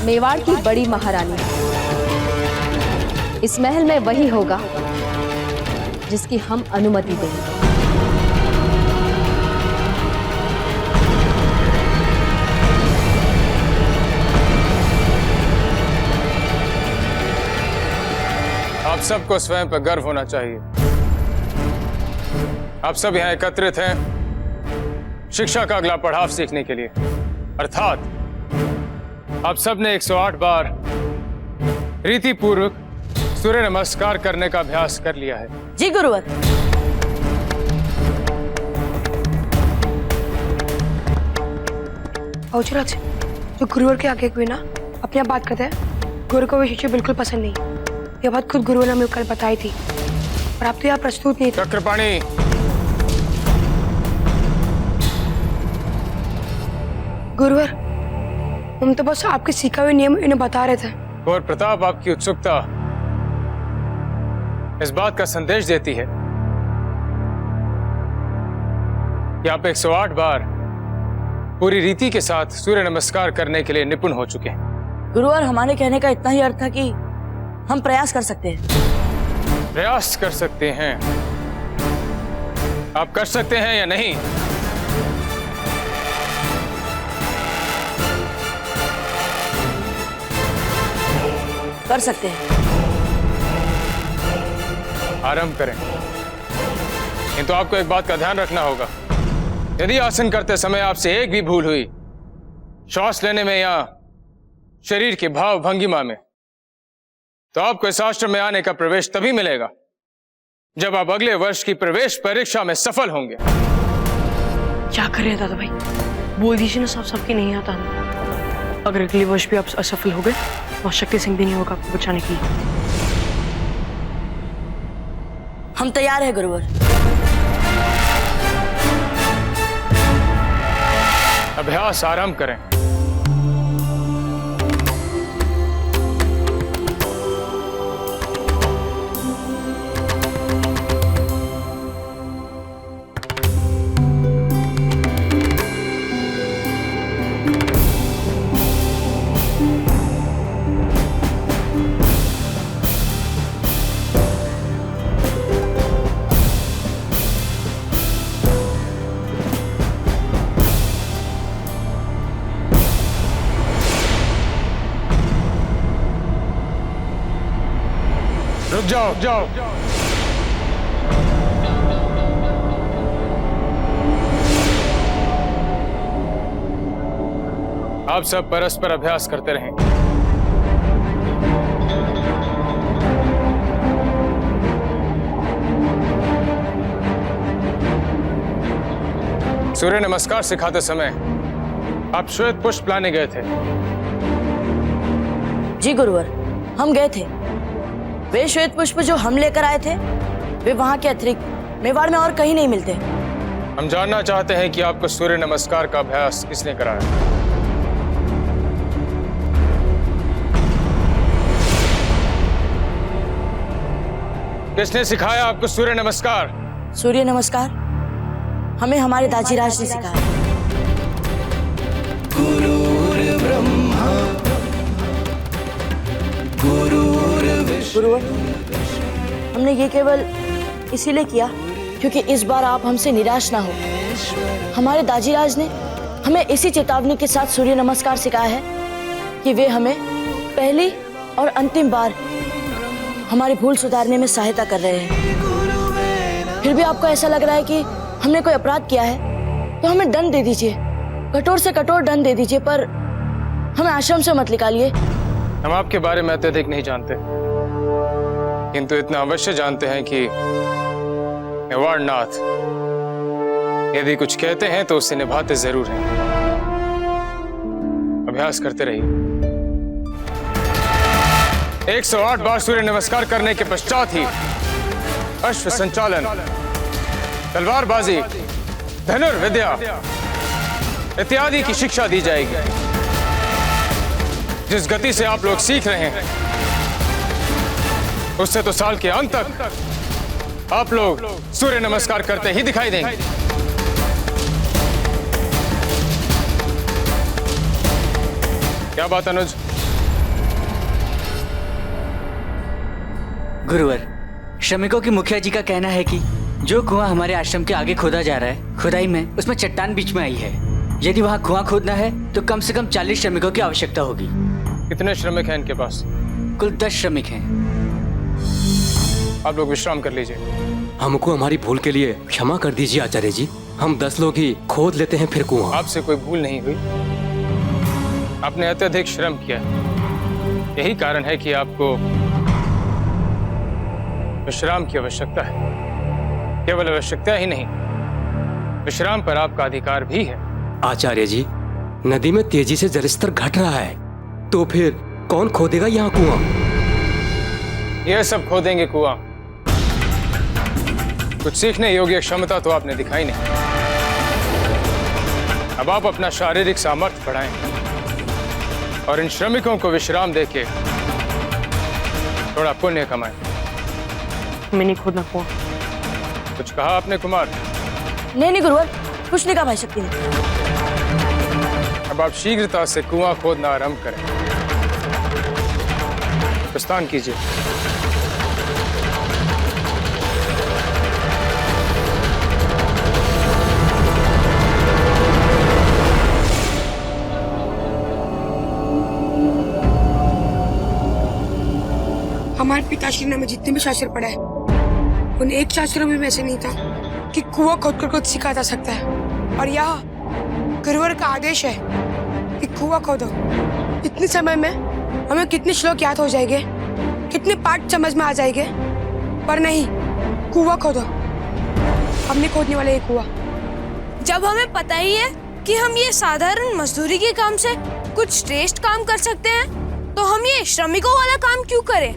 मेवाड़ की बड़ी महारानी। इस महल में वही होगा जिसकी हम अनुमति देंगे। आप सबको स्वयं पर गर्व होना चाहिए। आप सब यहां एकत्रित हैं शिक्षा का अगला पड़ाव सीखने के लिए, अर्थात आप सब ने 108 बार रीति पूर्वक सूर्य नमस्कार करने का अभ्यास कर लिया है। जी गुरुवर। औचराज, जो गुरुवर के आगे कोई ना अपने आप बात करते हैं, गुरु को वो शिष्य बिल्कुल पसंद नहीं। ये बात खुद गुरुवर ने हमें कल बताई थी, और आप तो यहाँ प्रस्तुत नहीं थे। चक्रपाणी, गुरुवर, हम तो बस आपके सीखा हुए नियम इन्हें बता रहे थे। और प्रताप, आपकी उत्सुकता इस बात का संदेश देती है कि आप 108 बार पूरी रीति के साथ सूर्य नमस्कार करने के लिए निपुण हो चुके हैं। गुरुवर, हमारे कहने का इतना ही अर्थ था कि हम प्रयास कर सकते हैं। प्रयास कर सकते हैं? आप कर सकते हैं या नहीं? कर सकते हैं। आरंभ करें। किंतु आपको एक बात का ध्यान रखना होगा। यदि आसन करते समय आपसे एक भी भूल हुई, श्वास लेने में या शरीर के भाव भंगिमा में, तो आपको इस आश्रम में आने का प्रवेश तभी मिलेगा जब आप अगले वर्ष की प्रवेश परीक्षा में सफल होंगे। क्या करें दादा भाई, बोल दीजिए ना, सब सबके नहीं आता। अगर अगले वर्ष भी आप असफल हो गए तो शक्ति सिंह भी नहीं होगा आपको बचाने के लिए। हम तैयार हैं गुरुवर। अभ्यास आरंभ करें। रुक जाओ। आप सब परस्पर अभ्यास करते रहें। सूर्य नमस्कार सिखाते समय आप श्वेत पुष्प लाने गए थे। जी गुरुवर, हम गए थे। वे श्वेत पुष्प जो हम लेकर आए थे, वे वहां के अतिरिक्त मेवाड़ में और कहीं नहीं मिलते। हम जानना चाहते हैं कि आपको सूर्य नमस्कार का अभ्यास किसने कराया? किसने सिखाया आपको सूर्य नमस्कार? सूर्य नमस्कार हमें हमारे दाजीराज ने सिखाया। गुरुवर, हमने ये केवल इसीलिए किया क्योंकि इस बार आप हमसे निराश ना हो। हमारे दाजीराज ने हमें इसी चेतावनी के साथ सूर्य नमस्कार सिखाया है कि वे हमें पहली और अंतिम बार हमारी भूल सुधारने में सहायता कर रहे हैं। फिर भी आपको ऐसा लग रहा है कि हमने कोई अपराध किया है तो हमें दंड दे दीजिए, कठोर से कठोर दंड दे दीजिए, पर हमें आश्रम से मत निकालिए। हम आपके बारे में अत्यधिक नहीं जानते, किंतु इतना अवश्य जानते हैं कि मेवाड़नाथ यदि कुछ कहते हैं तो उसे निभाते जरूर हैं। अभ्यास करते रहिए। 108 बार सूर्य नमस्कार करने के पश्चात ही अश्व संचालन, तलवारबाजी, धनुर्विद्या इत्यादि की शिक्षा दी जाएगी। जिस गति से आप लोग सीख रहे हैं उससे तो साल के अंत तक आप लोग सूर्य नमस्कार करते ही दिखाई देंगे। क्या बात अनुज? गुरुवर, श्रमिकों की मुखिया जी का कहना है कि जो कुआं हमारे आश्रम के आगे खोदा जा रहा है, खुदाई में उसमें चट्टान बीच में आई है। यदि वहाँ कुआं खोदना है तो कम से कम 40 श्रमिकों की आवश्यकता होगी। कितने श्रमिक हैं इनके पास? कुल 10 श्रमिक हैं। आप लोग विश्राम कर लीजिए। हमको हमारी भूल के लिए क्षमा कर दीजिए आचार्य जी। हम 10 लोग ही खोद लेते हैं फिर कुआं। आपसे कोई भूल नहीं हुई, आपने अत्यधिक श्रम किया। यही कारण है कि आपको विश्राम की आवश्यकता है। केवल आवश्यकता ही नहीं, विश्राम पर आपका अधिकार भी है। आचार्य जी, नदी में तेजी से जलस्तर घट रहा है, तो फिर कौन खोदेगा यहाँ कुआं? यह सब खोदेंगे कुआं। कुछ सीखने योग्य क्षमता तो आपने दिखाई नहीं। अब आप अपना शारीरिक सामर्थ्य बढ़ाएं और इन श्रमिकों को विश्राम देके थोड़ा पुण्य कमाएं। मैं नहीं खोदना कुआं। कुछ कहा आपने कुमार? नहीं गुरुवर, कुछ नहीं कहा भाई शक्ति ने। अब आप शीघ्रता से कुआं खोदना आरंभ करें। प्रस्थान कीजिए। हमारे पिताश्री ने हमें जितने भी शास्त्र पढ़ा है, उन एक शास्त्र में ऐसे नहीं था कि कुआं खोद कर कुछ सिखा जा सकता है। और यहाँ गुरुवर का आदेश है कि कुआं खोदो। इतने समय में हमें कितने श्लोक याद हो जाएंगे, कितने पाठ समझ में आ जाएंगे, पर नहीं, कुआं खोदो। हम नहीं खोदने वाले ये कुआं। जब हमें पता ही है कि हम ये साधारण मजदूरी के काम से कुछ श्रेष्ठ काम कर सकते हैं, तो हम ये श्रमिकों वाला काम क्यों करें?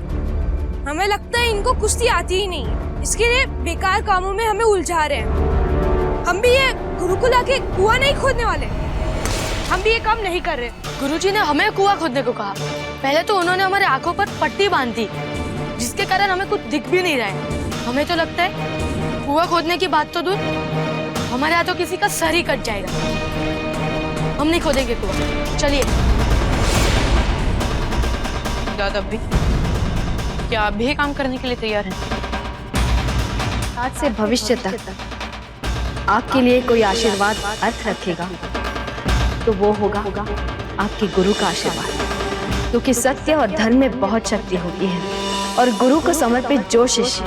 हमें लगता है इनको कुश्ती आती ही नहीं, इसके लिए बेकार कामों में हमें उलझा रहे हैं। हम भी ये गुरुकुल आके कुआं नहीं खोदने वाले, हम भी ये काम नहीं कर रहे। गुरुजी ने हमें कुआं खोदने को कहा। पहले तो उन्होंने हमारे आंखों पर पट्टी बांध दी, जिसके कारण हमें कुछ दिख भी नहीं रहा है। हमें तो लगता है कुआं खोदने की बात तो दूर, हमारे यहाँ तो किसी का सर ही कट जाएगा। हम नहीं खोदेंगे कुआं। चलिए। दादा भी क्या आप भी काम करने के लिए तैयार हैं? आज से भविष्य तक आपके लिए कोई आशीर्वाद अर्थ रखेगा तो वो होगा आपके गुरु का आशीर्वाद, क्योंकि सत्य और धर्म में बहुत शक्ति होती है और गुरु को समर्पित जो शिष्य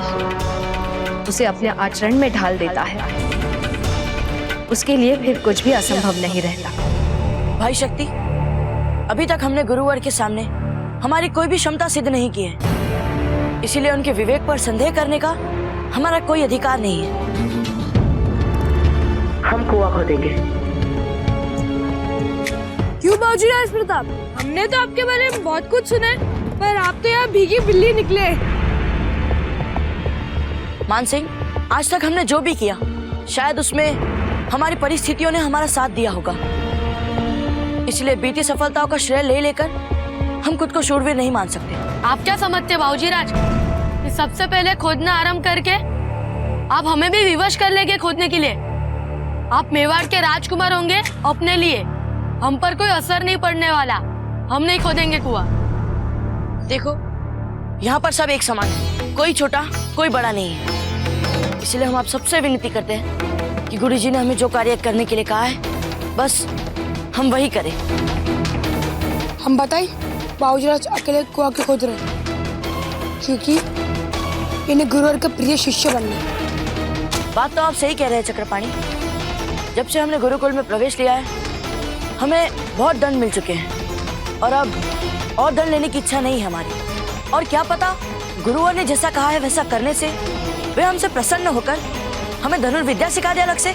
उसे अपने आचरण में ढाल देता है, उसके लिए फिर कुछ भी असंभव नहीं रहता। भाई शक्ति, अभी तक हमने गुरुवर के सामने हमारी कोई भी क्षमता सिद्ध नहीं की है, इसीलिए उनके विवेक पर संदेह करने का हमारा कोई अधिकार नहीं है। हम कुआं खोदेंगे। क्यों बाबूजी राज प्रताप? हमने तो आपके बारे में बहुत कुछ सुना है, पर आप तो यहाँ भीगी बिल्ली निकले। मान सिंह, आज तक हमने जो भी किया, शायद उसमें हमारी परिस्थितियों ने हमारा साथ दिया होगा, इसलिए बीती सफलताओं का श्रेय ले लेकर हम खुद को शूरवीर नहीं मान सकते। आप क्या समझते बाबूजी राज? सबसे पहले खोदना आरंभ करके आप हमें भी विवश कर लेंगे खोदने के लिए। आप मेवाड़ के राजकुमार होंगे अपने लिए, हम पर कोई असर नहीं पड़ने वाला। हम नहीं खोदेंगे कुआं। देखो, यहाँ पर सब एक समान है, कोई छोटा कोई बड़ा नहीं है, इसलिए हम आप सबसे विनती करते हैं कि गुरुजी ने हमें जो कार्य करने के लिए कहा है, बस हम वही करें। हम बताएं बाबूजी राज अकेले कुआं क्यों खोद रहे? क्योंकि इन्हें गुरुवर का प्रिय शिष्य बनना है। बात तो आप सही कह रहे हैं चक्रपाणी। जब से हमने गुरुकुल में प्रवेश लिया है, हमें बहुत दंड मिल चुके हैं और अब और दंड लेने की इच्छा नहीं है हमारी। और क्या पता, गुरुवर ने जैसा कहा है वैसा करने से वे हमसे प्रसन्न होकर हमें धनुर्विद्या सिखा दे अलग से।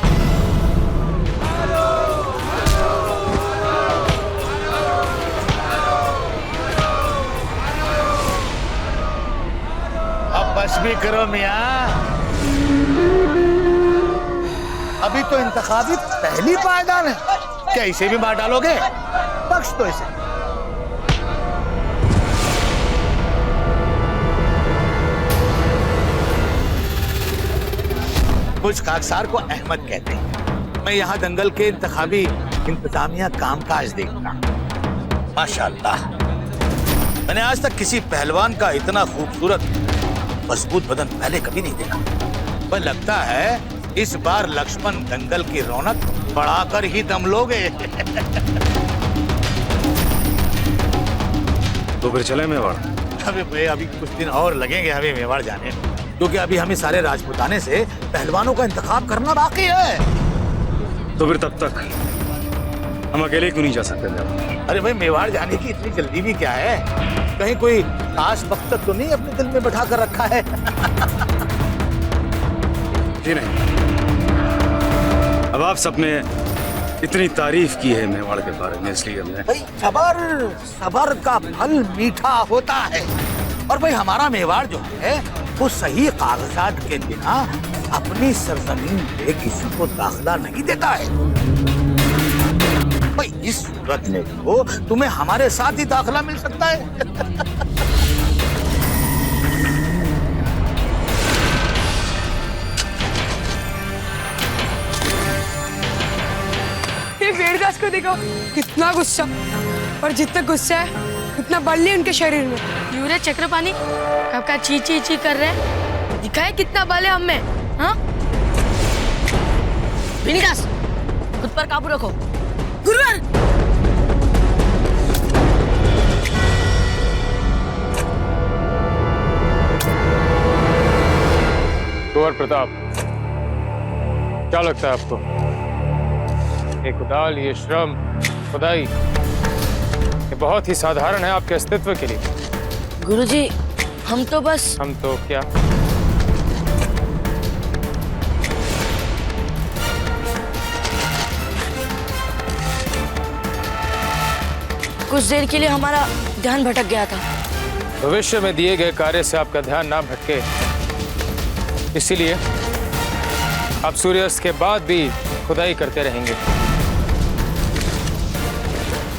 अब बस भी करो मियां, अभी तो इंतखाबी पहली पायदान है, क्या इसे भी मार डालोगे? बख्श दो इसे। मुझ खाकसार को अहमद कहते हैं। मैं यहाँ दंगल के इंतखाबी इंतजामिया कामकाज देखता हूँ। माशाअल्लाह, मैंने आज तक किसी पहलवान का इतना खूबसूरत मजबूत बदन पहले कभी नहीं देखा। पर लगता है इस बार लक्ष्मण दंगल की रौनक बढ़ाकर ही दम लोगे। तो फिर चले मेवाड़? अभी कुछ दिन और लगेंगे हमें मेवाड़ जाने में, क्योंकि अभी हमें सारे राजपुताने से पहलवानों का इंतखाब करना बाकी है। तो फिर तब तक हम अकेले क्यों नहीं जा सकते मेवाड़? अरे भाई, मेवाड़ जाने की इतनी जल्दी भी क्या है? कहीं कोई खास मकसद तो नहीं अपने दिल में बैठा कर रखा है? जी नहीं। अब आप सबने इतनी तारीफ की है मेवाड़ के बारे में, इसलिए मैं भाई सबर का फल मीठा होता है। और भाई हमारा मेवाड़ जो है वो सही कागजात के बिना अपनी सरजमीन पे किसी को दाखिला नहीं देता है। भाई इस सूरत में तो तुम्हें हमारे साथ ही दाखिला मिल सकता है। ये वेदव्यास को देखो, कितना गुस्सा, और जितना गुस्सा है उतना बल है उनके शरीर में। यूरे चक्रपाणी कब का ची ची ची कर रहे हैं? दिखाए कितना बल है हम में, हाँ? विनिकास, खुद पर काबू रखो। गुरुवर! कुंवर प्रताप, क्या लगता है आपको? ये कुदाल, ये श्रम, खुदाई, ये बहुत ही साधारण है आपके अस्तित्व के लिए। गुरुजी, हम तो बस... हम तो क्या? कुछ देर के लिए हमारा ध्यान भटक गया था। भविष्य में दिए गए कार्य से आपका ध्यान ना भटके, इसीलिए आप सूर्यास्त के बाद भी खुदाई करते रहेंगे।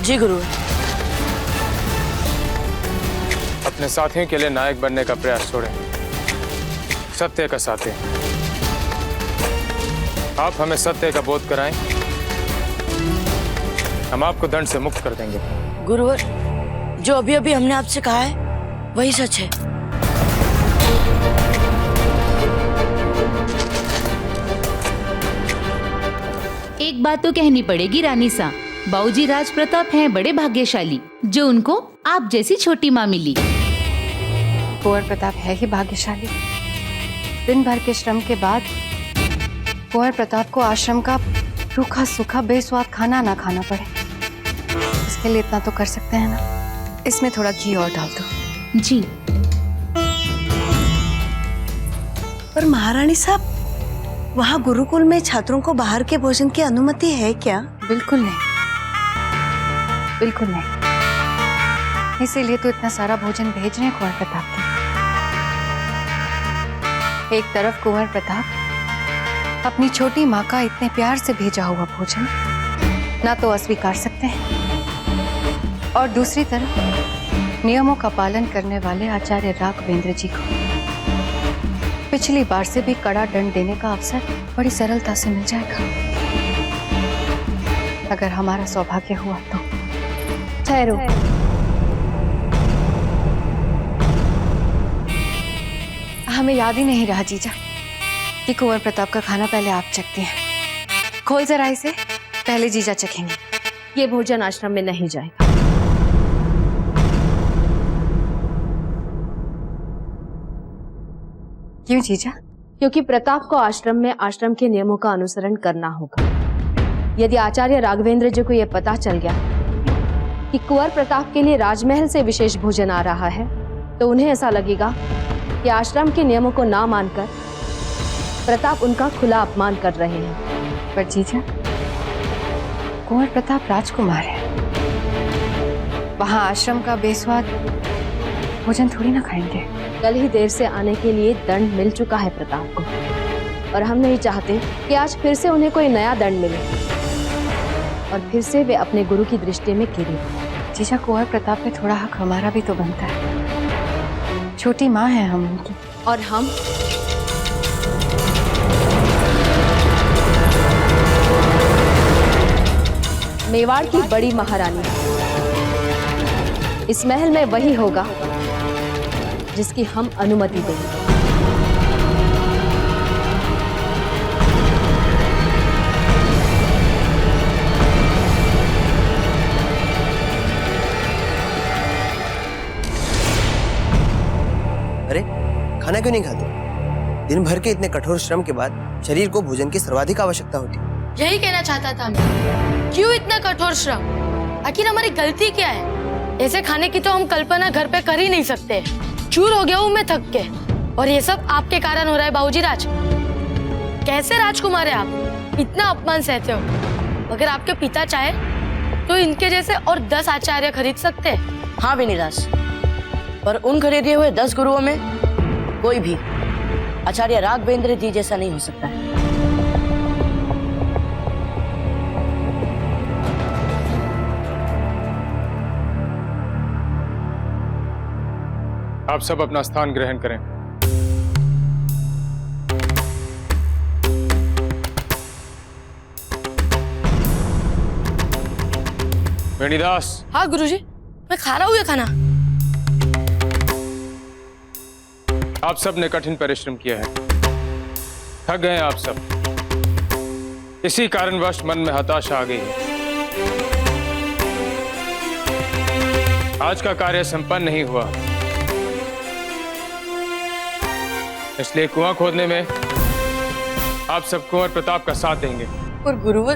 जी गुरु। अपने साथियों के लिए नायक बनने का प्रयास छोड़ें। सत्य का साथी, आप हमें सत्य का बोध कराएं, हम आपको दंड से मुक्त कर देंगे। गुरुवर, जो अभी अभी हमने आपसे कहा है वही सच है। एक बात तो कहनी पड़ेगी रानी सा, बाबूजी राज प्रताप हैं बड़े भाग्यशाली, जो उनको आप जैसी छोटी माँ मिली। कुंवर प्रताप है ही भाग्यशाली। दिन भर के श्रम के बाद कुंवर प्रताप को आश्रम का रूखा सूखा बेस्वाद खाना ना खाना पड़े, इसके लिए इतना तो कर सकते हैं ना। इसमें थोड़ा घी और डाल दो। जी। पर महारानी साहब, वहाँ गुरुकुल में छात्रों को बाहर के भोजन की अनुमति है क्या? बिल्कुल नहीं, बिल्कुल नहीं। इसीलिए तो इतना सारा भोजन भेज रहे हैं कुंवर प्रताप के। एक तरफ कुंवर प्रताप अपनी छोटी माँ का इतने प्यार से भेजा हुआ भोजन ना तो अस्वीकार सकते हैं, और दूसरी तरफ नियमों का पालन करने वाले आचार्य राघवेंद्र जी को पिछली बार से भी कड़ा दंड देने का अवसर बड़ी सरलता से मिल जाएगा। अगर हमारा सौभाग्य हुआ तो। ठहरो, हमें याद ही नहीं रहा जीजा कि कुंवर प्रताप का खाना पहले आप चखती हैं। खोल जरा इसे, पहले जीजा चखेंगे। ये भोजन आश्रम में नहीं जाएगा। क्यों जीजा? क्योंकि प्रताप को आश्रम में आश्रम के नियमों का अनुसरण करना होगा। यदि आचार्य राघवेंद्र जी को यह पता चल गया कि कुंवर प्रताप के लिए राजमहल से विशेष भोजन आ रहा है, तो उन्हें ऐसा लगेगा कि आश्रम के नियमों को ना मानकर प्रताप उनका खुला अपमान कर रहे हैं। पर जीजा, कुंवर प्रताप राजकुमार है, वहां आश्रम का बेस्वाद भोजन थोड़ी ना खाएंगे। कल ही देर से आने के लिए दंड मिल चुका है प्रताप को, और हम नहीं चाहते कि आज फिर से उन्हें कोई नया दंड मिले और फिर से वे अपने गुरु की दृष्टि में गिरे। जीजा, कुंवर प्रताप में थोड़ा हक हमारा भी तो बनता है। छोटी माँ है हम उनकी, और हम मेवाड़ की बड़ी महारानी। इस महल में वही होगा जिसकी हम अनुमति देंगे। अरे खाना क्यों नहीं खाते? दिन भर के इतने कठोर श्रम के बाद शरीर को भोजन की सर्वाधिक आवश्यकता होती है। यही कहना चाहता था मैं। क्यों इतना कठोर श्रम? आखिर हमारी गलती क्या है? ऐसे खाने की तो हम कल्पना घर पे कर ही नहीं सकते। चूर हो गया हूँ मैं थक के, और ये सब आपके कारण हो रहा है बाबूजी राज। कैसे राजकुमार है आप? इतना अपमान सहते हो। अगर आपके पिता चाहे तो इनके जैसे और 10 आचार्य खरीद सकते हैं। हाँ विनिदास, पर उन खरीदे हुए 10 गुरुओं में कोई भी आचार्य राघवेंद्र जी जैसा नहीं हो सकता है। आप सब अपना स्थान ग्रहण करें। वेणीदास। हाँ गुरुजी, मैं खा रहा हूँ ये खाना। आप सब ने कठिन परिश्रम किया है, थक गए हैं आप सब। इसी कारणवश मन में हताशा आ गई है। आज का कार्य संपन्न नहीं हुआ, इसलिए कुआं खोदने में आप सब कुंवर प्रताप का साथ देंगे। पर गुरुवर,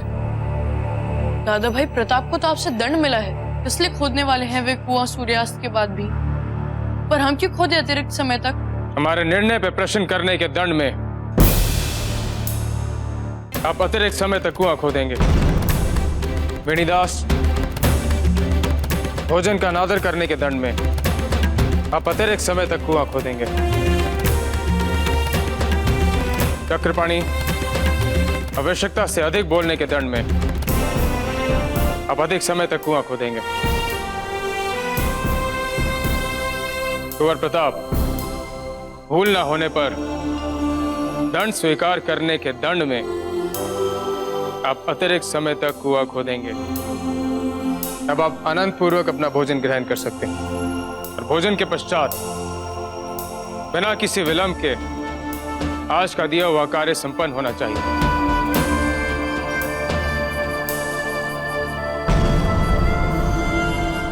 दादा भाई प्रताप को तो आपसे दंड मिला है, इसलिए खोदने वाले हैं वे कुआं सूर्यास्त के बाद भी। पर हम क्यों खोदे अतिरिक्त समय तक? हमारे निर्णय पे प्रश्न करने के दंड में आप अतिरिक्त समय तक कुआं खोदेंगे। वेणीदास, भोजन का अनादर करने के दंड में आप अतिरिक्त समय तक कुआं खोदेंगे। चक्रपाणी, आवश्यकता से अधिक बोलने के दंड में आप अधिक समय तक कुआं खोदेंगे। कुंवर प्रताप, भूल न होने पर दंड स्वीकार करने के दंड में आप अतिरिक्त समय तक कुआं खोदेंगे। अब आप आनंद पूर्वक अपना भोजन ग्रहण कर सकते हैं, और भोजन के पश्चात बिना किसी विलंब के आज का दिया हुआ कार्य संपन्न होना चाहिए।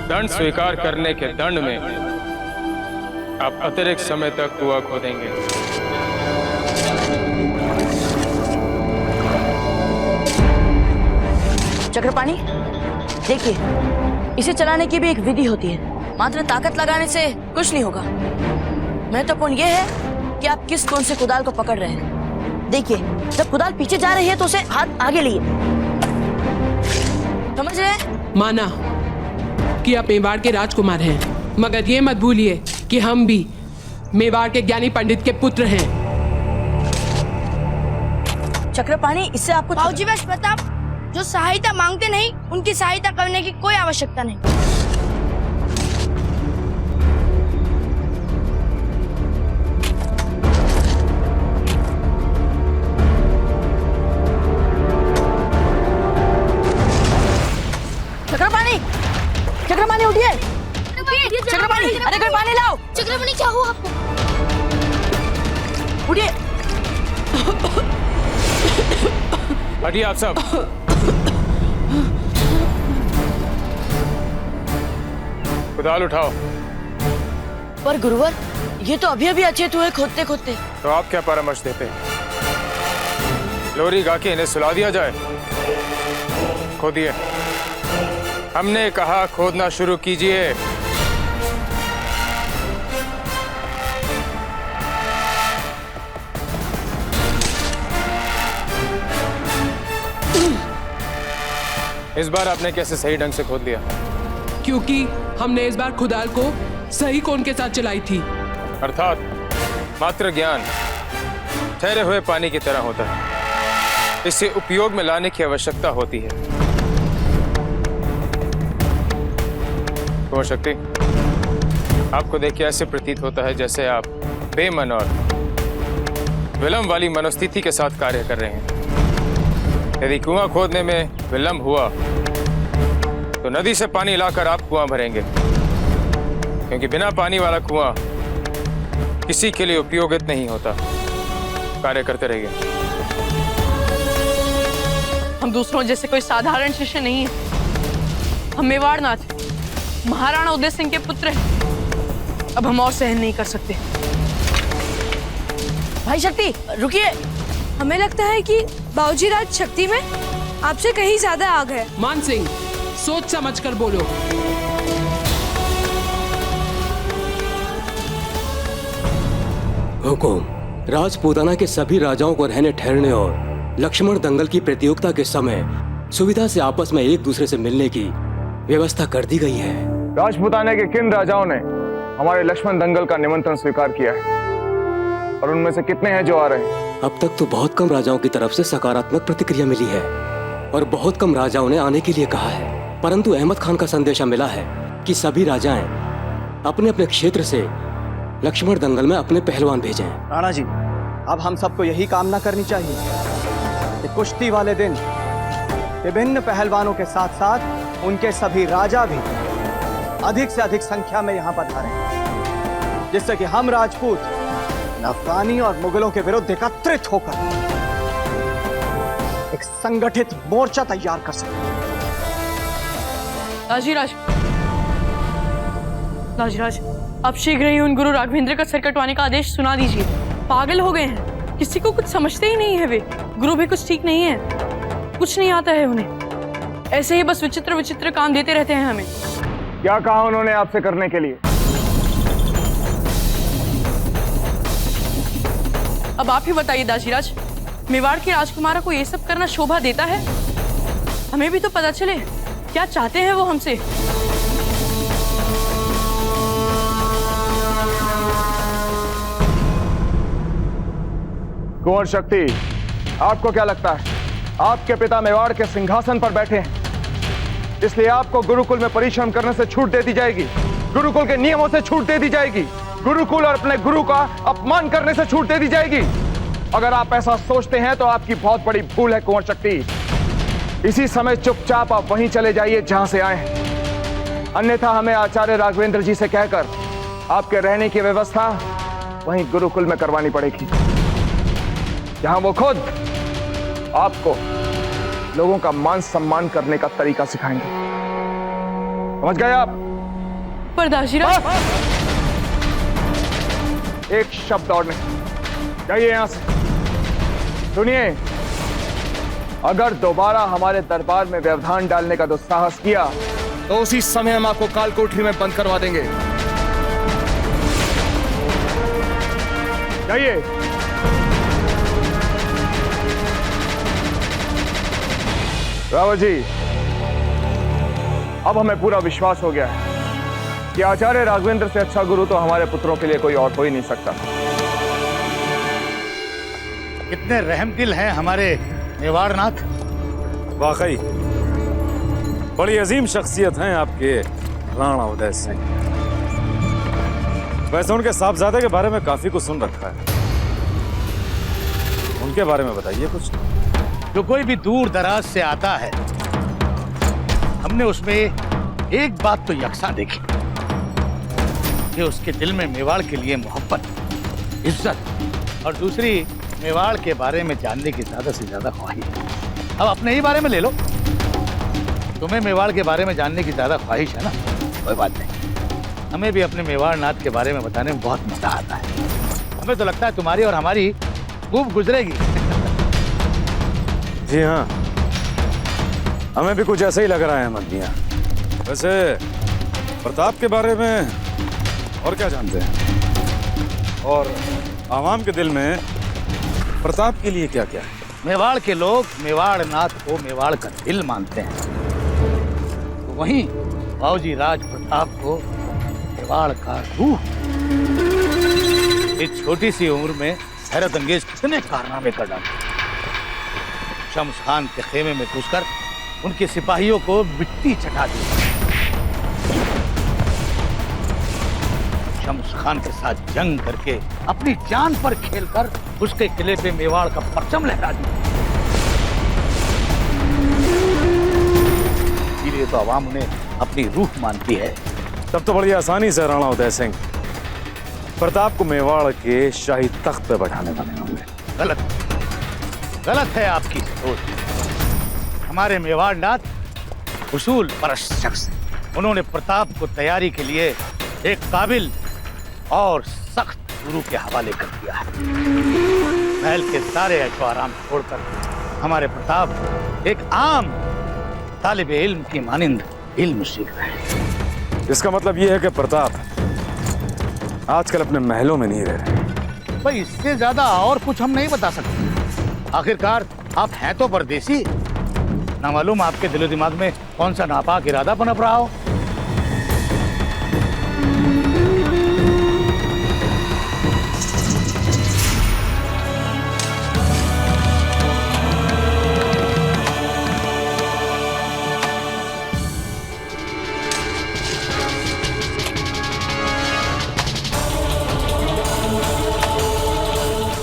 दंड स्वीकार करने के दंड में आप अतिरिक्त समय तक कुआं खोदेंगे। चक्रपाणी, देखिए, इसे चलाने की भी एक विधि होती है। मात्र ताकत लगाने से कुछ नहीं होगा। महत्वपूर्ण यह है कि आप किस कोण से कुदाल को पकड़ रहे हैं। देखिए, जब कुदाल पीछे जा रही है तो उसे हाथ आगे लिए। समझ रहे हैं? माना कि आप मेवाड़ के राजकुमार हैं, मगर ये मत भूलिए कि हम भी मेवाड़ के ज्ञानी पंडित के पुत्र हैं। चक्रपाणी, इससे आपको बाबूजी बस प्रताप जो सहायता मांगते नहीं, उनकी सहायता करने की कोई आवश्यकता नहीं। चक्रपाणी, चक्रपाणी उठिए। चक्रपाणी, अरे कोई पानी लाओ। चक्रपाणी, क्या हुआ आपको? उठिए। हटिए आप सब। कुदाल उठाओ। पर गुरुवर, ये तो अभी अभी अचेत हुए खोदते खोदते। तो आप क्या परामर्श देते हैं? लोरी गा के इन्हें सुला दिया जाए? खोदिए। हमने कहा खोदना शुरू कीजिए। इस बार आपने कैसे सही ढंग से खोद लिया? क्योंकि हमने इस बार खुदाल को सही कोण के साथ चलाई थी। अर्थात मात्र ज्ञान ठहरे हुए पानी की तरह होता है, इसे उपयोग में लाने की आवश्यकता होती है। कुंवर शक्ति, आपको देख के ऐसे प्रतीत होता है जैसे आप बेमन और विलंब वाली मनोस्थिति के साथ कार्य कर रहे हैं। यदि कुआं खोदने में विलंब हुआ तो नदी से पानी लाकर आप कुआं भरेंगे, क्योंकि बिना पानी वाला कुआं किसी के लिए उपयोगित नहीं होता। कार्य करते रहिए। हम दूसरों जैसे कोई साधारण शिष्य नहीं है। हम मेवाड़ नाथ महाराणा उदय सिंह के पुत्र हैं। अब हम और सहन नहीं कर सकते। भाई शक्ति रुकिए, हमें लगता है कि बाबूजी राज शक्ति में आपसे कहीं ज्यादा आग है। मान सिंह, सोच समझ कर बोलो। हुकुम, राजपूताना के सभी राजाओं को रहने ठहरने और लक्ष्मण दंगल की प्रतियोगिता के समय सुविधा से आपस में एक दूसरे से मिलने की व्यवस्था कर दी गई है। राजपूताना के किन राजाओं ने हमारे लक्ष्मण दंगल का निमंत्रण स्वीकार किया है और उनमें से कितने हैं जो आ रहे हैं? अब तक तो बहुत कम राजाओं की तरफ से सकारात्मक प्रतिक्रिया मिली है और बहुत कम राजाओं ने आने के लिए कहा है, परंतु अहमद खान का संदेशा मिला है कि सभी राजाएं अपने अपने क्षेत्र से लक्ष्मण दंगल में अपने पहलवान भेजें। राणा जी, अब हम सबको यही कामना करनी चाहिए कि कुश्ती वाले दिन विभिन्न पहलवानों के साथ साथ उनके सभी राजा भी अधिक से अधिक संख्या में यहाँ पधारें, जिससे कि हम राजपूत अफगानी और मुगलों के विरुद्ध एकत्रित होकर एक संगठित मोर्चा तैयार कर सकें। राजराज, आप शीघ्र ही उन गुरु राघवेंद्र का सर कटवाने का आदेश सुना दीजिए। पागल हो गए हैं, किसी को कुछ समझते ही नहीं है। वे गुरु भी कुछ ठीक नहीं है, कुछ नहीं आता है उन्हें। ऐसे ही बस विचित्र विचित्र काम देते रहते हैं हमें। क्या कहा उन्होंने आपसे करने के लिए? अब आप ही बताइए दाजीराज, मेवाड़ के राजकुमारों को ये सब करना शोभा देता है? हमें भी तो पता चले क्या चाहते हैं वो हमसे। कुंवर शक्ति, आपको क्या लगता है आपके पिता मेवाड़ के सिंहासन पर बैठे हैं, इसलिए आपको गुरुकुल में परिश्रम करने से छूट दे दी जाएगी, गुरुकुल के नियमों से छूट दे दी जाएगी, गुरुकुल और अपने गुरु का अपमान करने से छूट दे दी जाएगी? अगर आप ऐसा सोचते हैं तो आपकी बहुत बड़ी भूल है कुंवर शक्ति। इसी समय चुपचाप आप वहीं चले जाइए जहां से आए हैं, अन्यथा हमें आचार्य राघवेंद्र जी से कहकर आपके रहने की व्यवस्था वहीं गुरुकुल में करवानी पड़ेगी, जहां वो खुद आपको लोगों का मान सम्मान करने का तरीका सिखाएंगे। समझ गए आप? पर दाजीराज, एक शब्द और नहीं, जाइए यहां से। सुनिए, अगर दोबारा हमारे दरबार में व्यवधान डालने का दुस्साहस किया तो उसी समय हम आपको काल कोठरी में बंद करवा देंगे। जाइए। रावत जी, अब हमें पूरा विश्वास हो गया है कि आचार्य राघवेंद्र से अच्छा गुरु तो हमारे पुत्रों के लिए कोई और हो ही नहीं सकता। कितने रहमदिल हैं हमारे मेवाड़नाथ। वाकई बड़ी अजीम शख्सियत हैं आपके राणा उदय सिंह। वैसे उनके साहबजादे के बारे में काफी कुछ सुन रखा है, उनके बारे में बताइए कुछ। जो कोई भी दूर दराज से आता है, हमने उसमें एक बात तो यकसा देखी कि उसके दिल में मेवाड़ के लिए मोहब्बत, इज्जत और दूसरी मेवाड़ के बारे में जानने की ज्यादा से ज्यादा ख्वाहिश। अब अपने ही बारे में ले लो, तुम्हें मेवाड़ के बारे में जानने की ज्यादा ख्वाहिश है ना, कोई बात नहीं, हमें भी अपने मेवाड़ नाथ के बारे में बताने में बहुत मजा आता है। हमें तो लगता है तुम्हारी और हमारी खूब गुजरेगी। जी हाँ, हमें भी कुछ ऐसा ही लग रहा है अहमद मियां। वैसे प्रताप के बारे में और क्या जानते हैं, और आवाम के दिल में प्रताप के लिए क्या क्या है? मेवाड़ के लोग मेवाड़ नाथ को मेवाड़ का दिल मानते हैं, तो वहीं बाबूजी राज प्रताप को मेवाड़ का रूह। इस छोटी सी उम्र में हैरत अंगेज कितने कारनामे कर डाले। शम्स खान के खेमे में घुसकर उनके सिपाहियों को मिट्टी चटा दी, शम्स खान के साथ जंग करके अपनी जान पर खेलकर उसके किले पे मेवाड़ का परचम लहरा दिया। इसीलिए तो आवाम उन्हें अपनी रूह मानती है। तब तो बड़ी आसानी से राणा उदय सिंह प्रताप को मेवाड़ के शाही तख्त पे बैठाने वाले होंगे। गलत, गलत है आपकी सोच। हमारे मेवाड़ नाथ उसूल परस्त शख्स हैं। उन्होंने प्रताप को तैयारी के लिए एक काबिल और सख्त गुरु के हवाले कर दिया है। महल के सारे ऐशो आराम छोड़कर हमारे प्रताप एक आम तालिब इल्म की मानिंद इल्म सीख रहे हैं। इसका मतलब यह है कि प्रताप आजकल अपने महलों में नहीं रह रहे। भाई इससे ज्यादा और कुछ हम नहीं बता सकते। आखिरकार आप हैं तो परदेसी, ना मालूम आपके दिलो दिमाग में कौन सा नापाक इरादा पनप रहा हो।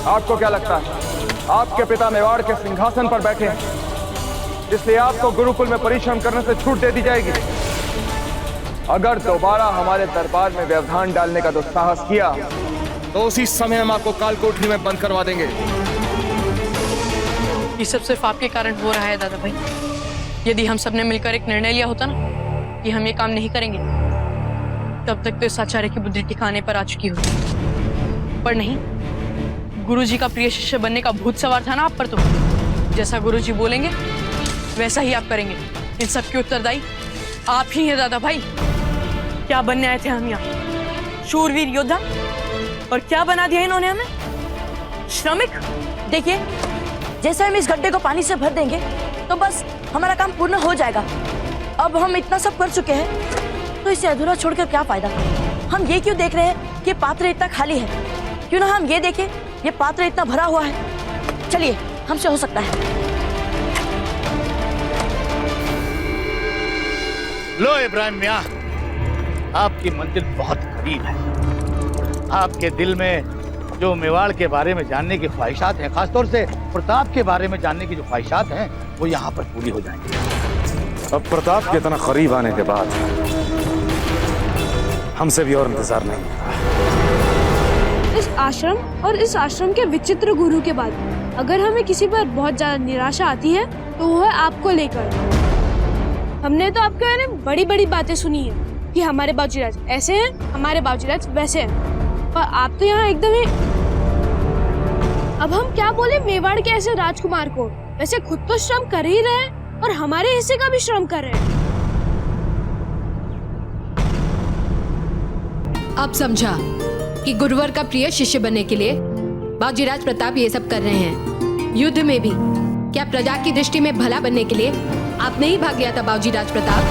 आपको क्या लगता है आपके पिता मेवाड़ के सिंहासन पर बैठे हैं, इसलिए आपको गुरुकुल में परिश्रम करने से छूट दे दी जाएगी? अगर दोबारा हमारे दरबार में व्यवधान डालने का दुस्साहस किया तो उसी समय हम आपको काल कोठरी में बंद करवा देंगे। ये सब सिर्फ आपके कारण हो रहा है दादा भाई। यदि हम सबने मिलकर एक निर्णय लिया होता ना कि हम ये काम नहीं करेंगे, तब तक तो इस आचार्य की बुद्धि ठिकाने पर आ चुकी होती। पर नहीं, गुरुजी का प्रिय शिष्य बनने का भूत सवार था ना आप पर। तो जैसा गुरुजी बोलेंगे वैसा ही आप करेंगे। इन सब के उत्तरदायी आप ही हैं दादा भाई। क्या बनने आए थे हम यहाँ? शूरवीर योद्धा। और क्या बना दिया इन्होंने हमें? श्रमिक। देखिए, जैसे हम इस गड्ढे को पानी से भर देंगे तो बस हमारा काम पूर्ण हो जाएगा। अब हम इतना सब कर चुके हैं तो इसे अधूरा छोड़कर क्या फायदा? हम ये क्यों देख रहे हैं कि पात्र इतना खाली है? क्यों ना हम ये देखें ये पात्र इतना भरा हुआ है। चलिए, हमसे हो सकता है। लो इब्राहिम मियां, आपकी मंजिल बहुत करीब है। आपके दिल में जो मेवाड़ के बारे में जानने की ख्वाहिशात हैं, खासतौर से प्रताप के बारे में जानने की जो ख्वाहिशात हैं, वो यहाँ पर पूरी हो जाएंगी। अब प्रताप के इतना करीब आने के बाद हमसे भी और इंतजार नहीं होगा। इस आश्रम और इस आश्रम के विचित्र गुरु के बाद अगर हमें किसी पर बहुत ज्यादा निराशा आती है तो वो है आपको लेकर। हमने तो आपके बारे में बड़ी बड़ी बातें सुनी है कि हमारे बाबूजीराज ऐसे हैं, हमारे बाबूजीराज वैसे हैं, पर आप तो यहाँ एकदम ही। अब हम क्या बोले मेवाड़ के ऐसे राजकुमार को? वैसे खुद तो श्रम कर ही रहे हैं और हमारे हिस्से का भी श्रम कर रहे हैं। अब समझा कि गुरुवर का प्रिय शिष्य बनने के लिए बाबूजीराज प्रताप ये सब कर रहे हैं। युद्ध में भी क्या प्रजा की दृष्टि में भला बनने के लिए आपने ही भाग लिया था बाबूजीराज प्रताप?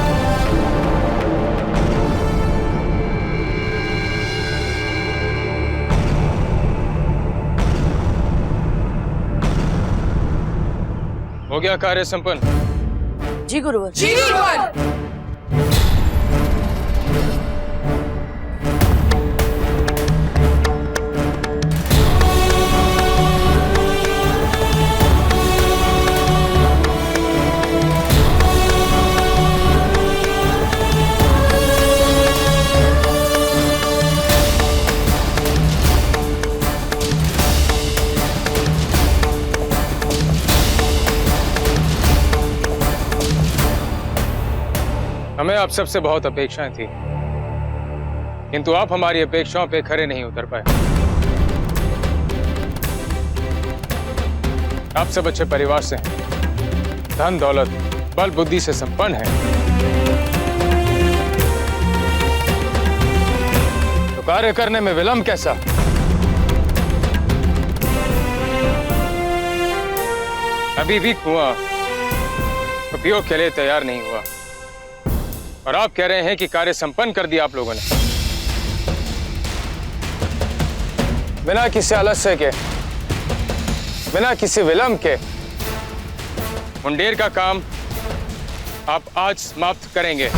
हो गया कार्य संपन्न? जी गुरुवर। जी गुरुवर। हमें आप सबसे बहुत अपेक्षाएं थी, किंतु आप हमारी अपेक्षाओं पे खरे नहीं उतर पाए। आप सब अच्छे परिवार से हैं, धन दौलत बल बुद्धि से संपन्न हैं, तो कार्य करने में विलंब कैसा? अभी भी कुआं उपयोग के लिए तैयार नहीं हुआ और आप कह रहे हैं कि कार्य संपन्न कर दिया आप लोगों ने। बिना किसी आलस्य के, बिना किसी विलंब के मुंडेर का काम आप आज समाप्त करेंगे।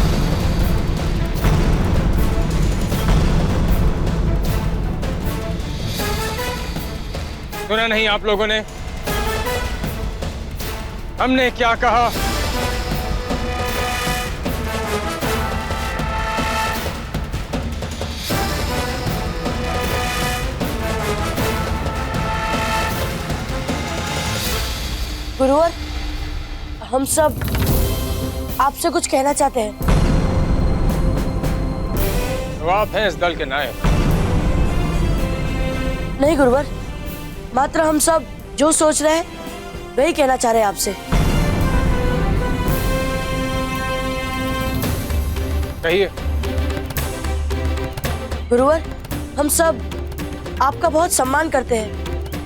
सुना नहीं आप लोगों ने हमने क्या कहा? गुरुवर, हम सब आपसे कुछ कहना चाहते हैं। तो आप हैं इस दल के नायक? नहीं गुरुवर, मात्र हम सब जो सोच रहे हैं वही कहना चाह रहे हैं आपसे। कहिए। गुरुवर, हम सब आपका बहुत सम्मान करते हैं।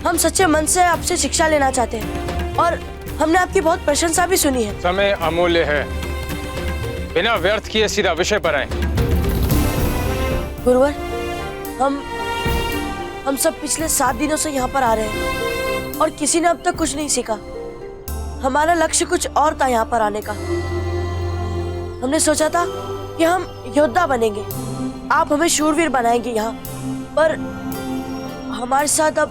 हम सच्चे मन से आपसे शिक्षा लेना चाहते हैं और हमने आपकी बहुत प्रशंसा भी सुनी है। समय अमूल्य है, बिना व्यर्थ किए सीधा विषय पर आए। गुरुवर, हम सब पिछले 7 दिनों से यहाँ पर आ रहे हैं और किसी ने अब तक कुछ नहीं सीखा। हमारा लक्ष्य कुछ और था यहाँ पर आने का। हमने सोचा था कि हम योद्धा बनेंगे, आप हमें शूरवीर बनाएंगे यहाँ, पर हमारे साथ अब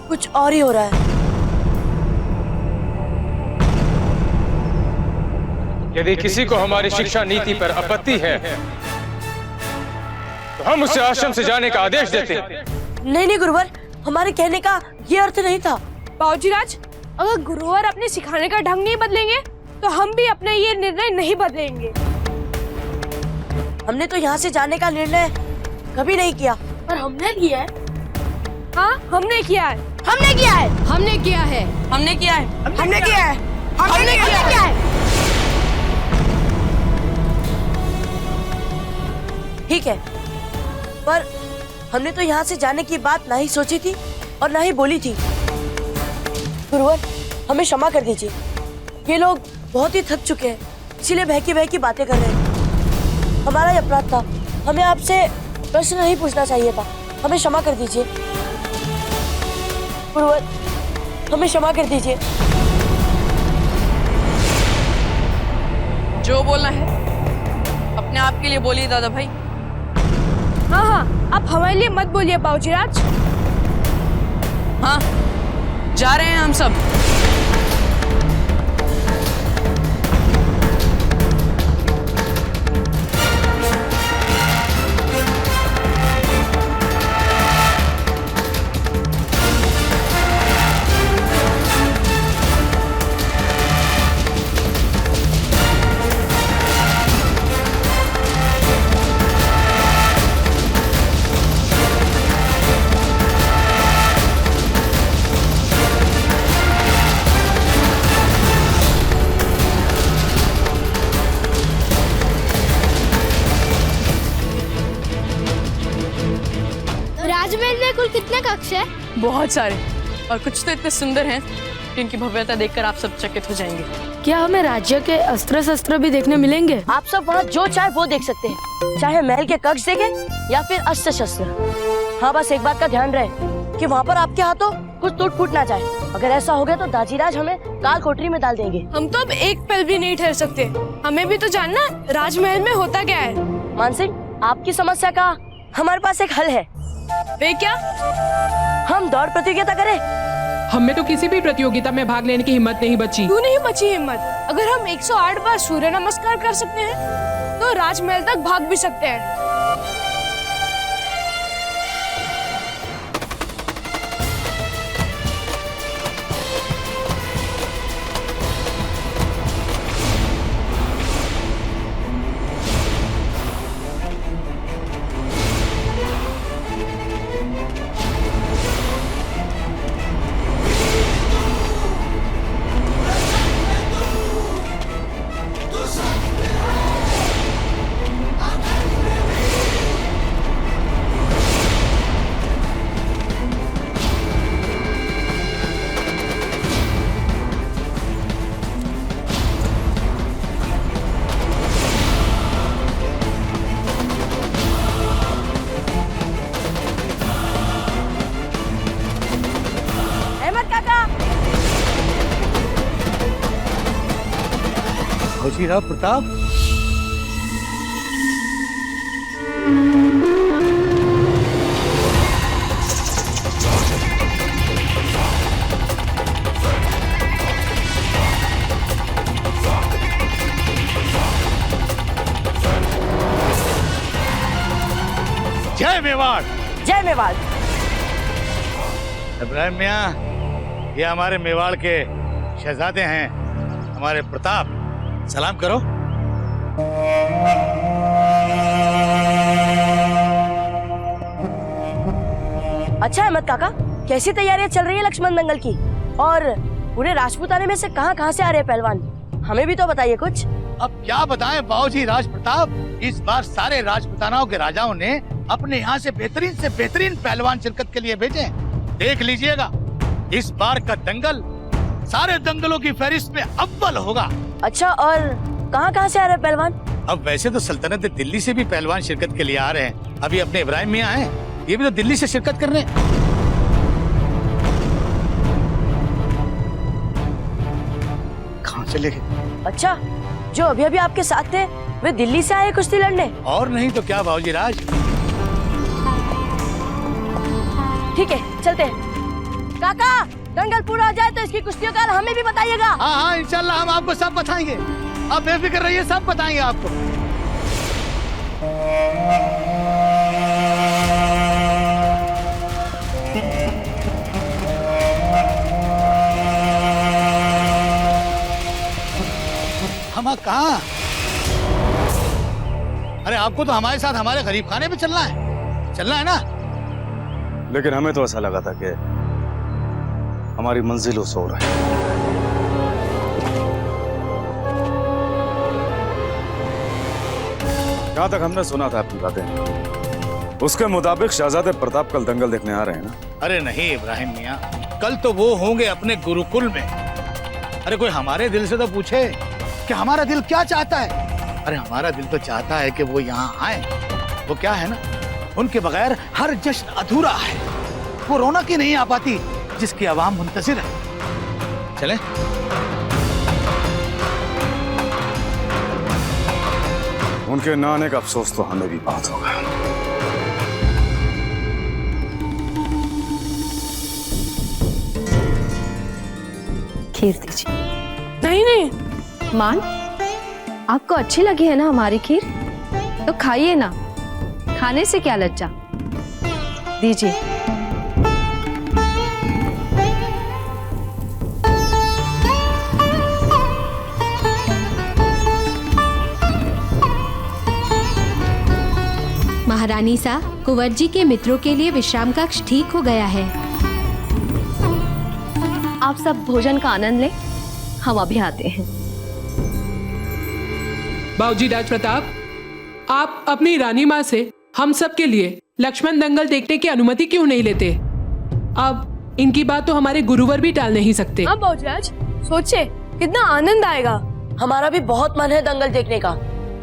कुछ और ही हो रहा है। यदि किसी को हमारी शिक्षा नीति पर आपत्ति है तो हम उसे आश्रम से जाने का आदेश देते हैं। नहीं गुरुवर, हमारे कहने का ये अर्थ नहीं था। बाबूजीराज, अगर गुरुवर अपने सिखाने का ढंग नहीं बदलेंगे तो हम भी अपना ये निर्णय नहीं बदलेंगे। हमने तो यहाँ से जाने का निर्णय कभी नहीं किया। पर हमने किया है। हाँ, हमने किया है। हमने किया है। हमने किया है। हमने किया है। हमने किया है। हमने किया है। ठीक है, पर हमने तो यहाँ से जाने की बात ना ही सोची थी और ना ही बोली थी। गुरुवर, हमें क्षमा कर दीजिए। ये लोग बहुत ही थक चुके हैं, इसीलिए बहकी बातें कर रहे हैं। हमारा ये अपराध था, हमें आपसे प्रश्न नहीं पूछना चाहिए था। हमें क्षमा कर दीजिए गुरुवर, हमें क्षमा कर दीजिए। जो बोलना है अपने आप के लिए बोलिए दादा भाई। हाँ, आप हमारे लिए मत बोलिए बाबूजीराज। हाँ, जा रहे हैं हम सब। राजमहल में कुल कितने कक्ष है? बहुत सारे, और कुछ तो इतने सुंदर हैं कि इनकी भव्यता देखकर आप सब चकित हो जाएंगे। क्या हमें राज्य के अस्त्र शस्त्र भी देखने मिलेंगे? आप सब वहाँ जो चाहे वो देख सकते हैं, चाहे महल के कक्ष देखें या फिर अस्त्र शस्त्र। हाँ, बस एक बात का ध्यान रहे कि वहाँ पर आपके हाथों कुछ टूट फूट ना जाए। अगर ऐसा हो गया तो दाजीराज हमें काल कोठरी में डाल देंगे। हम तो अब एक पल भी नहीं ठहर सकते। हमें भी तो जानना राजमहल में होता क्या है। मानसिंह, आपकी समस्या का हमारे पास एक हल है। वे क्या? हम दौड़ प्रतियोगिता करें। हमें तो किसी भी प्रतियोगिता में भाग लेने की हिम्मत नहीं बची। क्यों नहीं बची हिम्मत? अगर हम 108 बार सूर्य नमस्कार कर सकते हैं तो राजमहल तक भाग भी सकते हैं। होशीराव प्रताप, जय मेवाड़। जय मेवाड़। इब्राहिम मियाँ, ये हमारे मेवाड़ के शहजादे हैं हमारे प्रताप, सलाम करो। अच्छा अहमद काका, कैसी तैयारियां चल रही है लक्ष्मण दंगल की? और पूरे राजपूताने में से कहां से आ रहे हैं पहलवान? हमें भी तो बताइए कुछ। अब क्या बताएं बाबूजी राज प्रताप, इस बार सारे राजपूतानाओं के राजाओं ने अपने यहाँ से बेहतरीन पहलवान शिरकत के लिए भेजे। देख लीजिएगा, इस बार का दंगल सारे दंगलों की फहरिस्त में अव्वल होगा। अच्छा, और कहां से आ रहे हैं पहलवान? अब वैसे तो सल्तनत दिल्ली से भी पहलवान शिरकत के लिए आ रहे हैं। अभी अपने इब्राहिम मियाँ हैं, ये भी तो दिल्ली से शिरकत कर रहे हैं। कहाँ चले गए? अच्छा, जो अभी अभी आपके साथ थे वे दिल्ली से आए कुश्ती लड़ने? और नहीं तो क्या बाबूजी राज। ठीक है, चलते हैं। काका, दंगल पूरा हो जाए तो इसकी कुश्तियों का हमें भी बताइएगा। हाँ, इंशाल्लाह हम आपको सब बताएंगे। आप बेफिक्र रहिए, सब बताएंगे आपको। हम कहाँ? अरे आपको तो हमारे साथ हमारे गरीब खाने पे चलना है ना? लेकिन हमें तो ऐसा लगा था कि हमारी मंजिल उस ओर है। जहां तक हमने सुना था अपनी बातें, उसके मुताबिक शहजादे प्रताप कल दंगल देखने आ रहे हैं ना? अरे नहीं इब्राहिम मियाँ, कल तो वो होंगे अपने गुरुकुल में। अरे कोई हमारे दिल से तो पूछे कि हमारा दिल क्या चाहता है। अरे हमारा दिल तो चाहता है कि वो यहाँ आए। वो क्या है ना, उनके बगैर हर जश्न अधूरा है। वो रौनक ही नहीं आ पाती जिसकी आवाम मुंतजिर है। चलें? उनके ना आने का अफसोस तो हमें भी बहुत होगा। खीर दीजिए। नहीं, मान, आपको अच्छी लगी है ना हमारी खीर? तो खाइए ना, खाने से क्या लज्जा। दीजिए। महारानी सा, कुंवर जी के मित्रों के लिए विश्राम कक्ष ठीक हो गया है। आप सब भोजन का आनंद लें, हम अभी आते हैं। बाबूजी राज प्रताप, आप अपनी रानी माँ से हम सब के लिए लक्ष्मण दंगल देखने की अनुमति क्यों नहीं लेते? अब इनकी बात तो हमारे गुरुवर भी टाल नहीं सकते। हाँ बाबूजी, सोचे कितना आनंद आएगा। हमारा भी बहुत मन है दंगल देखने का,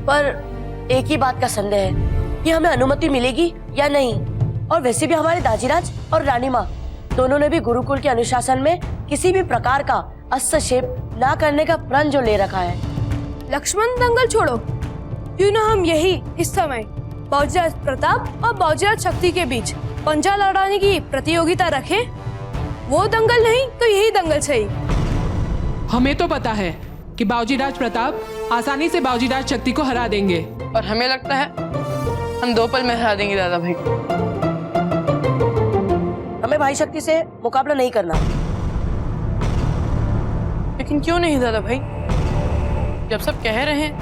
पर एक ही बात का संदेह है कि हमें अनुमति मिलेगी या नहीं। और वैसे भी हमारे दाजीराज और रानी माँ दोनों ने भी गुरुकुल के अनुशासन में किसी भी प्रकार का हस्तक्षेप ना करने का प्रण जो ले रखा है। लक्ष्मण दंगल छोड़ो, क्यों ना हम यही इस समय बाबूजीराज प्रताप और बाबूजीराज शक्ति के बीच पंजा लड़ाने की प्रतियोगिता रखें। वो दंगल नहीं तो यही दंगल सही। हमें तो पता है कि बाबूजीराज प्रताप आसानी से बाबूजीराज शक्ति को हरा देंगे। और हमें लगता है हम 2 पल में हरा देंगे दादा भाई। हमें भाई शक्ति से मुकाबला नहीं करना। लेकिन क्यों नहीं दादा भाई, जब सब कह रहे हैं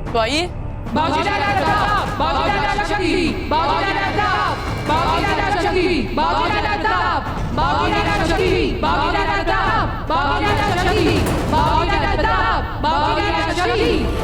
तो आइए। बाबूजीराज प्रताप, बाबूजीराज शक्ति, बाबूजीराज प्रताप, बाबूजीराज शक्ति, बाबूजीराज प्रताप, बाबूजीराज शक्ति, बाबूजीराज प्रताप, बाबूजीराज शक्ति, बाबूजीराज प्रताप, बाबूजीराज शक्ति।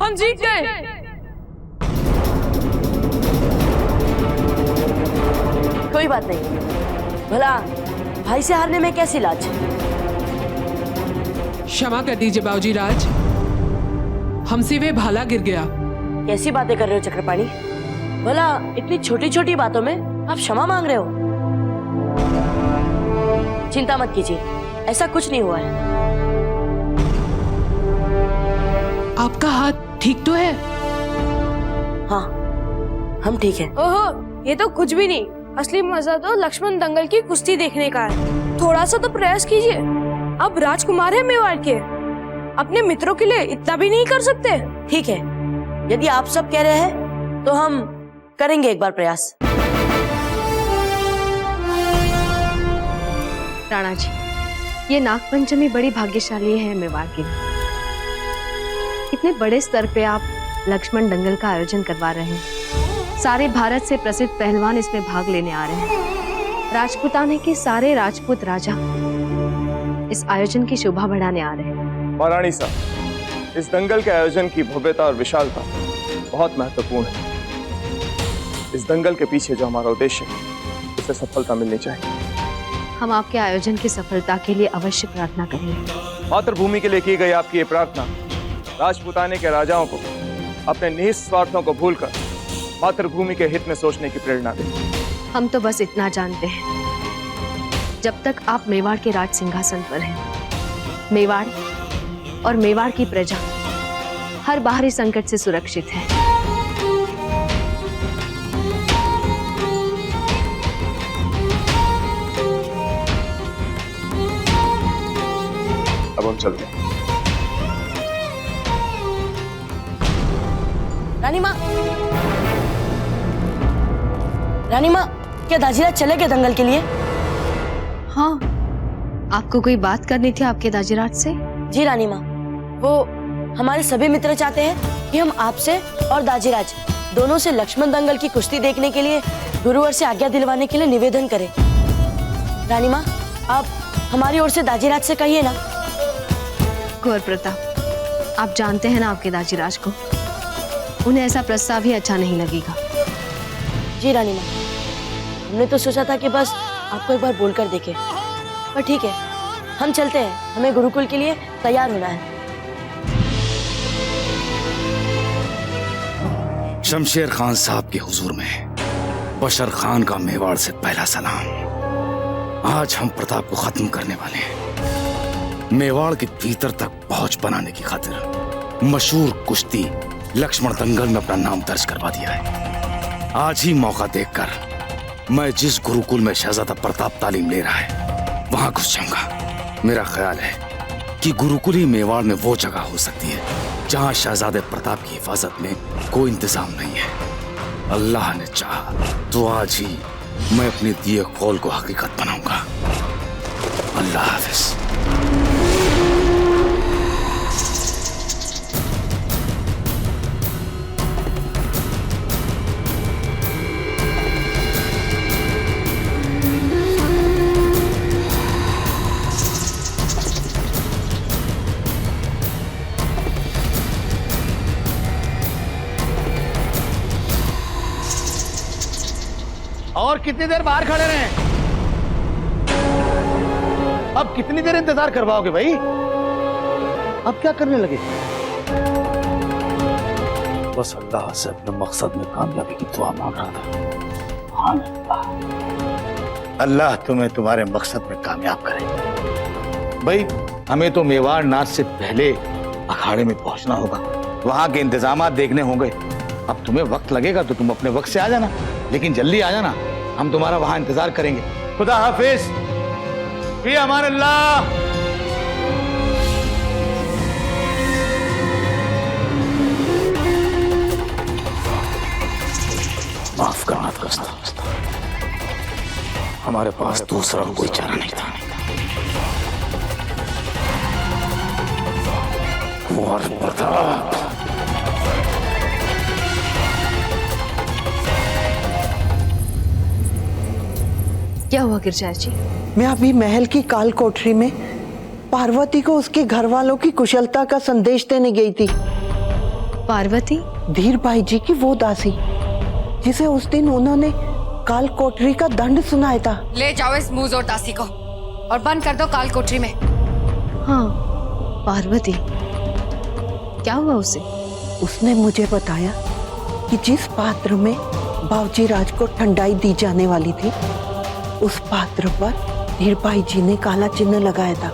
हम जीत गए। कोई बात नहीं, भला भाई से हारने में कैसी लाज। क्षमा कर दीजिए बाबूजी राज, हमसे वे भाला गिर गया। कैसी बातें कर रहे हो चक्रपाणी? भला इतनी छोटी छोटी बातों में आप क्षमा मांग रहे हो? चिंता मत कीजिए, ऐसा कुछ नहीं हुआ है। आपका हाथ ठीक तो है? हाँ, हम ठीक हैं। ओहो, ये तो कुछ भी नहीं। असली मजा तो लक्ष्मण दंगल की कुश्ती देखने का है। थोड़ा सा तो प्रयास कीजिए। अब राजकुमार है मेवाड़ के, अपने मित्रों के लिए इतना भी नहीं कर सकते? ठीक है, यदि आप सब कह रहे हैं तो हम करेंगे एक बार प्रयास। राणा जी, ये नागपंचमी बड़ी भाग्यशाली है मेवाड़ के लिए। इतने बड़े स्तर पे आप लक्ष्मण दंगल का आयोजन करवा रहे हैं। सारे भारत से प्रसिद्ध पहलवान इसमें भाग लेने आ रहे हैं। राजपूताने के सारे राजपूत राजा इस आयोजन की शोभा बढ़ाने आ रहे हैं। महारानी साहब, इस दंगल के आयोजन की भव्यता और विशालता बहुत महत्वपूर्ण है। इस दंगल के पीछे जो हमारा उद्देश्य है, उसे सफलता मिलनी चाहिए। हम आपके आयोजन की सफलता के लिए अवश्य प्रार्थना करेंगे। मातृभूमि के लिए की गई आपकी ये प्रार्थना राजपूताने के राजाओं को अपने निहित स्वार्थों को भूलकर मातृभूमि के हित में सोचने की प्रेरणा दे। हम तो बस इतना जानते हैं, जब तक आप मेवाड़ के राज सिंहासन पर हैं, मेवाड़ और मेवाड़ की प्रजा हर बाहरी संकट से सुरक्षित है। अब हम चलते हैं। रानी माँ, रानी माँ, क्या दाजीराज चले गए दंगल के लिए? हाँ, आपको कोई बात करनी थी आपके दाजीराज से? जी रानी माँ, वो हमारे सभी मित्र चाहते हैं कि हम आपसे और दाजीराज दोनों से लक्ष्मण दंगल की कुश्ती देखने के लिए गुरुवर से आज्ञा दिलवाने के लिए निवेदन करें। रानी माँ, आप हमारी ओर से दाजीराज से कहिए ना। कुंवर प्रताप, आप जानते हैं ना आपके दाजीराज को, उन्हें ऐसा प्रस्ताव ही अच्छा नहीं लगेगा। जी रानी माँ, हमने तो सोचा था कि बस आपको एक बार बोलकर देखें, पर ठीक है, हम चलते हैं। हमें गुरुकुल के लिए तैयार होना है। शमशेर खान साहब के हुजूर में बशर खान का मेवाड़ से पहला सलाम। आज हम प्रताप को खत्म करने वाले हैं। मेवाड़ के भीतर तक पहुंच बनाने की खातिर मशहूर कुश्ती लक्ष्मण दंगल में अपना नाम दर्ज करवा दिया है। आज ही मौका देखकर मैं जिस गुरुकुल में शहजादा प्रताप तालीम ले रहा है, वहां घुस जाऊंगा। मेरा ख्याल है कि गुरुकुल ही मेवाड़ में वो जगह हो सकती है जहां शहजादे प्रताप की हिफाजत में कोई इंतजाम नहीं है। अल्लाह ने चाहा तो आज ही मैं अपने दिए कौल को हकीकत बनाऊंगा। अल्लाह हाफिज। और कितनी देर बाहर खड़े रहे? अब कितनी देर इंतजार करवाओगे भाई? अब क्या करने लगे? बस अल्लाह से अपने मकसद में कामयाबी की दुआ मांग रहा था। हाँ अल्लाह तुम्हें तुम्हारे मकसद में कामयाब करे। भाई, हमें तो मेवाड़ नाच से पहले अखाड़े में पहुंचना होगा, वहां के इंतजामात देखने होंगे। अब तुम्हें वक्त लगेगा तो तुम अपने वक्त से आ जाना, लेकिन जल्दी आ जाना, हम तुम्हारा वहां इंतजार करेंगे। खुदा हाफिज। फी अमान अल्लाह। माफ करना कस्ता, हमारे पास दूसरा कोई चारा नहीं था। कुंवर प्रताप, क्या हुआ गिरजाई जी? मैं अभी महल की काल कोठरी में पार्वती को उसके घर वालों की कुशलता का संदेश देने गई थी। पार्वती? धीर भाई जी की वो दासी जिसे उस दिन उन्होंने काल कोठरी का दंड सुनाया था। ले जाओ इस मुझ और दासी को और बंद कर दो काल कोठरी में। हाँ, पार्वती, क्या हुआ उसे? उसने मुझे बताया कि जिस पात्र में बाबूजी राज को ठंडाई दी जाने वाली थी, उस पात्र पर धीर भाई जी ने काला चिन्ह लगाया था।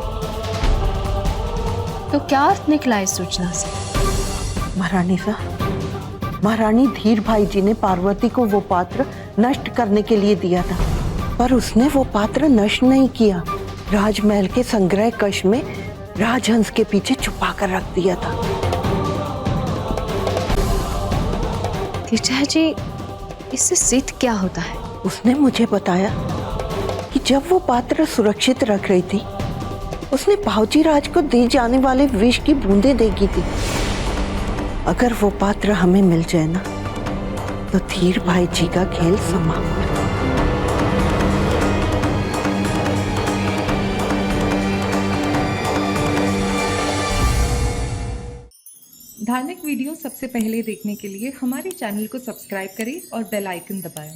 तो क्या अर्थ निकला इस सूचना से? महारानी धीर भाई जी ने पार्वती को वो पात्र नष्ट करने के लिए दिया था, पर उसने वो पात्र नष्ट नहीं किया। राजमहल के संग्रह कक्ष में राजहंस के पीछे छुपा कर रख दिया था। तीर्था जी, इससे सिद्ध क्या होता है? उसने मुझे बताया कि जब वो पात्र सुरक्षित रख रही थी, उसने बाबूजी राज को दी जाने वाले विष की बूंदें देगी थी। अगर वो पात्र हमें मिल जाए ना, तो धीर भाई जी का खेल समाप्त। धार्मिक वीडियो सबसे पहले देखने के लिए हमारे चैनल को सब्सक्राइब करें और बेल आइकन दबाएं।